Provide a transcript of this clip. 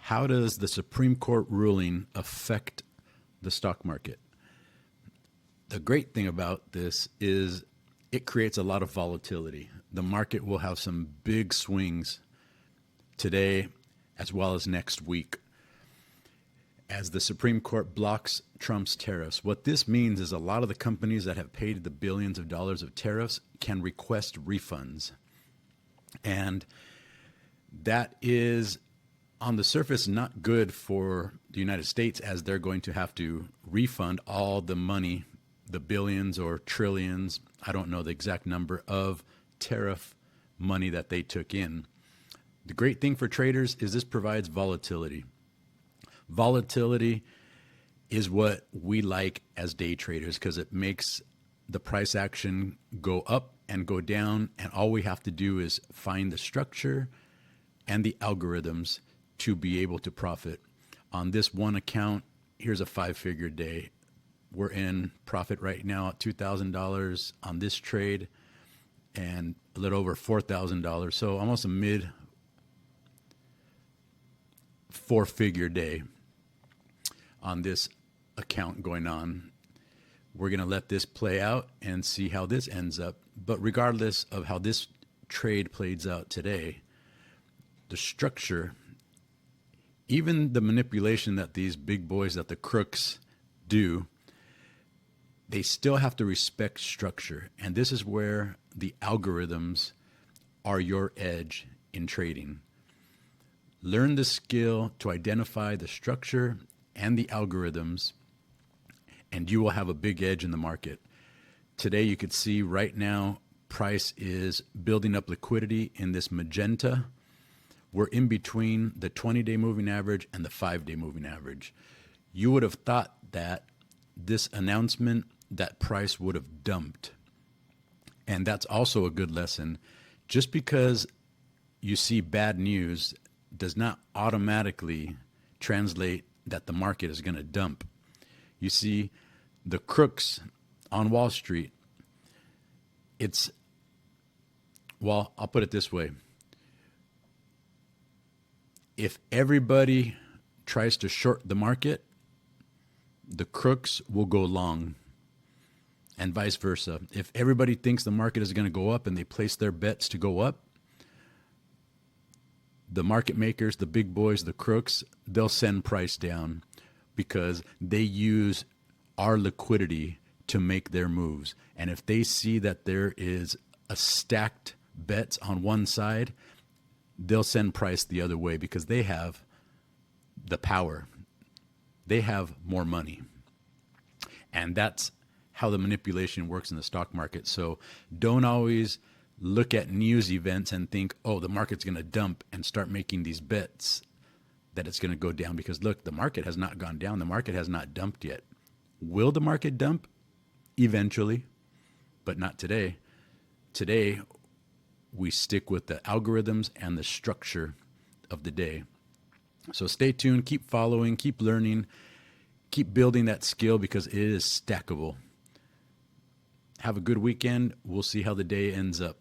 How does the Supreme Court ruling affect the stock market? The great thing about this is it creates a lot of volatility. The market will have some big swings today as well as next week as the Supreme Court blocks Trump's tariffs. What this means is a lot of the companies that have paid the billions of dollars of tariffs can request refunds. And that is, on the surface, not good for the United States, as they're going to have to refund all the money, the billions or trillions, I don't know the exact number, of tariff money that they took in. The great thing for traders is this provides volatility. Volatility is what we like as day traders because it makes the price action go up and go down, and all we have to do is find the structure and the algorithms to be able to profit. On this one account, here's a 5-figure day. We're in profit right now at $2,000 on this trade and a little over $4,000. So almost a mid 4-figure day on this account going on. We're going to let this play out and see how this ends up. But regardless of how this trade plays out today, the structure, even the manipulation that these big boys, that the crooks do, they still have to respect structure. And this is where the algorithms are your edge in trading. Learn the skill to identify the structure and the algorithms, and you will have a big edge in the market. Today, you could see right now, price is building up liquidity in this magenta. We're in between the 20-day moving average and the 5-day moving average. You would have thought that this announcement, that price would have dumped. And that's also a good lesson. Just because you see bad news does not automatically translate that the market is going to dump. You see, the crooks on Wall Street, well, I'll put it this way. If everybody tries to short the market, the crooks will go long, and vice versa. If everybody thinks the market is going to go up and they place their bets to go up, the market makers, the big boys, the crooks, they'll send price down because they use our liquidity to make their moves. And if they see that there is a stacked bets on one side, they'll send price the other way because they have the power. They have more money. And that's how the manipulation works in the stock market. So don't always look at news events and think, oh, the market's going to dump, and start making these bets that it's going to go down. Because look, the market has not gone down. The market has not dumped yet. Will the market dump? Eventually, but not today. Today, we stick with the algorithms and the structure of the day. So stay tuned, keep following, keep learning, keep building that skill because it is stackable. Have a good weekend. We'll see how the day ends up.